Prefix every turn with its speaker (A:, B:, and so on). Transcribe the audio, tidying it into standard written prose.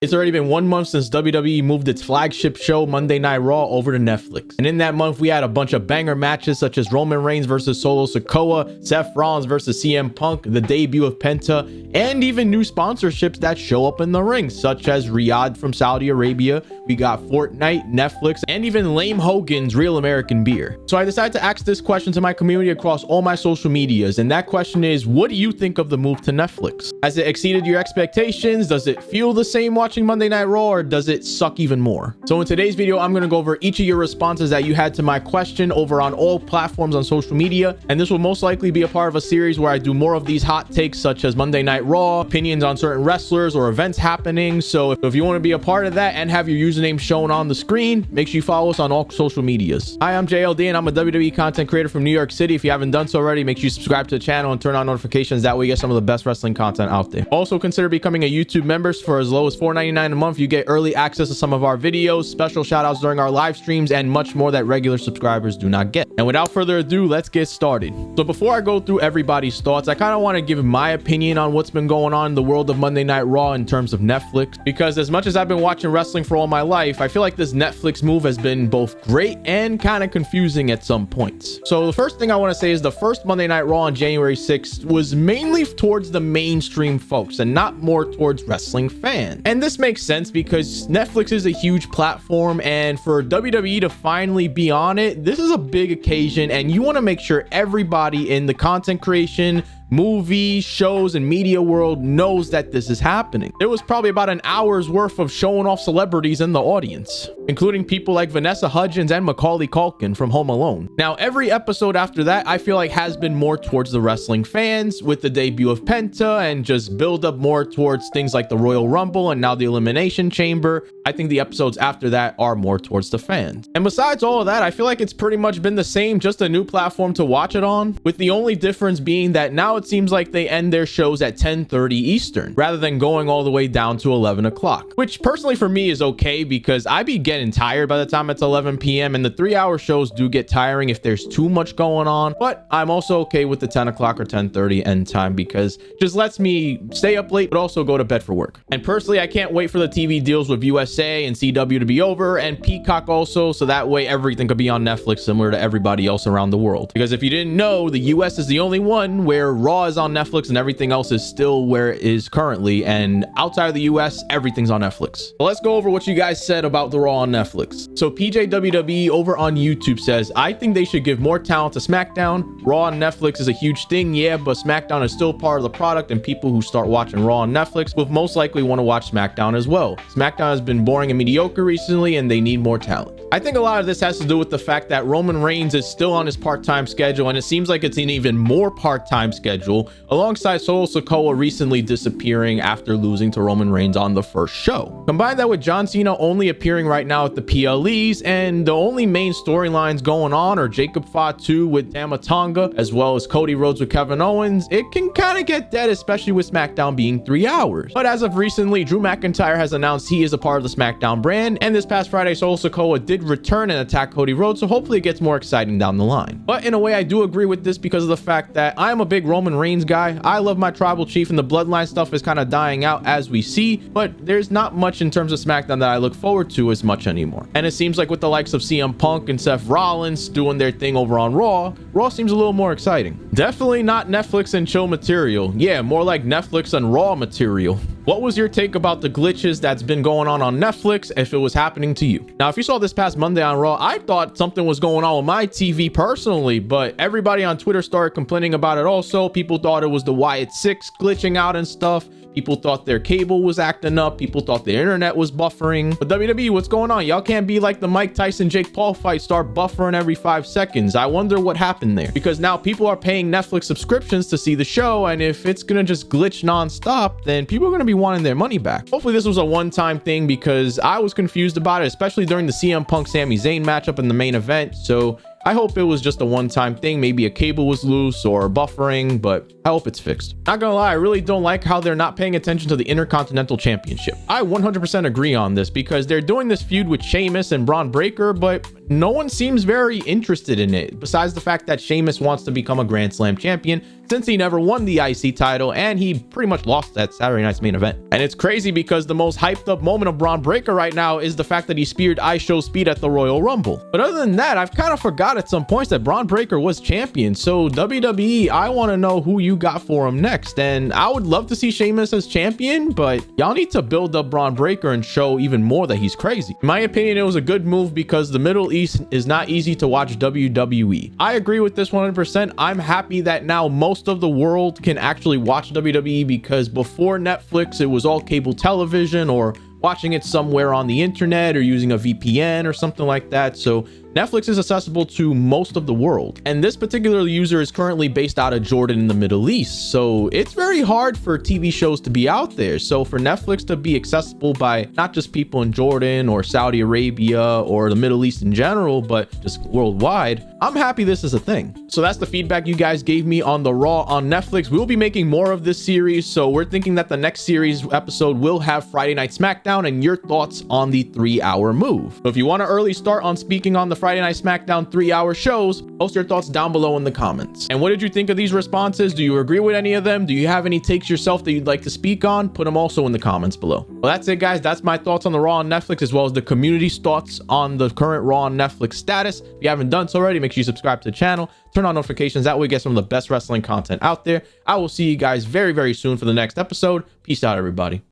A: It's already been 1 month since WWE moved its flagship show Monday Night Raw over to Netflix. And in that month, we had a bunch of banger matches such as Roman Reigns versus Solo Sikoa, Seth Rollins versus CM Punk, the debut of Penta, and even new sponsorships that show up in the ring, such as Riyadh from Saudi Arabia. We got Fortnite, Netflix, and even Lame Hogan's Real American Beer. So I decided to ask this question to my community across all my social medias, and that question is, what do you think of the move to Netflix? Has it exceeded your expectations? Does it feel the same watching Monday Night Raw, or does it suck even more? So in today's video, I'm going to go over each of your responses that you had to my question over on all platforms on social media, and this will most likely be a part of a series where I do more of these hot takes such as Monday Night Raw, opinions on certain wrestlers or events happening. So if you want to be a part of that and have your username shown on the screen, make sure you follow us on all social medias. Hi, I'm JLD and I'm a WWE content creator from New York City. If you haven't done so already, make sure you subscribe to the channel and turn on notifications. That way you get some of the best wrestling content out there. Also consider becoming a YouTube member. For as low as $4.99 a month, you get early access to some of our videos, special shout outs during our live streams, and much more that regular subscribers do not get. And without further ado, let's get started. So before I go through everybody's thoughts, I kind of want to give my opinion on what's been going on in the world of Monday Night Raw in terms of Netflix, because as much as I've been watching wrestling for all my life, I feel like this Netflix move has been both great and kind of confusing at some points. So the first thing I want to say is the first Monday Night Raw on January 6th was mainly towards the mainstream folks and not more towards wrestling fans. And this makes sense because Netflix is a huge platform, and for WWE to finally be on it, this is a big occasion, and you want to make sure everybody in the content creation, movie, shows, and media world knows that this is happening. There was probably about an hour's worth of showing off celebrities in the audience, including people like Vanessa Hudgens and Macaulay Culkin from Home Alone. Now, every episode after that, I feel like has been more towards the wrestling fans, with the debut of Penta and just build up more towards things like the Royal Rumble and now the Elimination Chamber. I think the episodes after that are more towards the fans. And besides all of that, I feel like it's pretty much been the same, just a new platform to watch it on, with the only difference being that now it seems like they end their shows at 10:30 Eastern rather than going all the way down to 11 o'clock, which personally for me is okay because I be getting tired by the time it's 11 p.m. and the 3-hour shows do get tiring if there's too much going on. But I'm also okay with the 10 o'clock or 10:30 end time because it just lets me stay up late but also go to bed for work. And personally, I can't wait for the TV deals with USA and CW to be over, and Peacock also, so that way everything could be on Netflix similar to everybody else around the world. Because if you didn't know, the US is the only one where Raw is on Netflix and everything else is still where it is currently, and outside of the US, everything's on Netflix. So let's go over what you guys said about the Raw on Netflix. So PJWWE over on YouTube says, I think they should give more talent to SmackDown. Raw on Netflix is a huge thing, yeah, but SmackDown is still part of the product, and people who start watching Raw on Netflix will most likely want to watch SmackDown as well. SmackDown has been boring and mediocre recently, and they need more talent. I think a lot of this has to do with the fact that Roman Reigns is still on his part-time schedule, and it seems like it's an even more part-time schedule, alongside Solo Sikoa recently disappearing after losing to Roman Reigns on the first show. Combine that with John Cena only appearing right now at the PLEs, and the only main storylines going on are Jacob Fatu with Tama Tonga, as well as Cody Rhodes with Kevin Owens. It can kind of get dead, especially with SmackDown being 3 hours. But as of recently, Drew McIntyre has announced he is a part of the SmackDown brand, and this past Friday, Solo Sikoa did return and attack Cody Rhodes, so hopefully it gets more exciting down the line. But in a way, I do agree with this because of the fact that I'm a big Roman Reigns guy. I love my tribal chief, and the bloodline stuff is kind of dying out as we see, but there's not much in terms of SmackDown that I look forward to as much anymore. And it seems like with the likes of CM Punk and Seth Rollins doing their thing over on Raw seems a little more exciting. Definitely not Netflix and chill material. Yeah, more like Netflix and Raw material. What was your take about the glitches that's been going on Netflix if it was happening to you? Now, if you saw this past Monday on Raw, I thought something was going on with my TV personally, but everybody on Twitter started complaining about it also. People thought it was the Wyatt 6 glitching out and stuff. People thought their cable was acting up. People thought the internet was buffering. But WWE, what's going on? Y'all can't be like the Mike Tyson Jake Paul fight, start buffering every 5 seconds. I wonder what happened there, because now people are paying Netflix subscriptions to see the show, and if it's gonna just glitch nonstop, then people are gonna be wanting their money back. Hopefully this was a one-time thing, because I was confused about it, especially during the CM Punk Sami Zayn matchup in the main event. So I hope it was just a one-time thing. Maybe a cable was loose or buffering, but I hope it's fixed. Not gonna lie, I really don't like how they're not paying attention to the Intercontinental Championship. I 100% agree on this because they're doing this feud with Sheamus and Braun Breaker, but no one seems very interested in it, besides the fact that Sheamus wants to become a Grand Slam champion since he never won the IC title and he pretty much lost at Saturday night's main event. And it's crazy because the most hyped up moment of Braun Breaker right now is the fact that he speared IShow Speed at the Royal Rumble. But other than that, I've kind of forgot at some points that Braun Breaker was champion. So WWE, I want to know who you got for him next. And I would love to see Sheamus as champion, but y'all need to build up Braun Breaker and show even more that he's crazy. In my opinion, it was a good move because the Middle East is not easy to watch WWE. I agree with this 100%. I'm happy that now most of the world can actually watch WWE, because before Netflix, it was all cable television or watching it somewhere on the internet or using a VPN or something like that. So Netflix is accessible to most of the world. And this particular user is currently based out of Jordan in the Middle East. So it's very hard for TV shows to be out there. So for Netflix to be accessible by not just people in Jordan or Saudi Arabia or the Middle East in general, but just worldwide, I'm happy this is a thing. So that's the feedback you guys gave me on the Raw on Netflix. We'll be making more of this series. So we're thinking that the next series episode will have Friday Night SmackDown and your thoughts on the 3-hour move. So if you want to early start on speaking on the Friday Night SmackDown 3-hour shows, post your thoughts down below in the comments. And what did you think of these responses? Do you agree with any of them? Do you have any takes yourself that you'd like to speak on? Put them also in the comments below. Well, that's it, guys. That's my thoughts on the Raw on Netflix, as well as the community's thoughts on the current Raw on Netflix status. If you haven't done so already, make sure you subscribe to the channel, turn on notifications. That way you get some of the best wrestling content out there. I will see you guys very, very soon for the next episode. Peace out, everybody.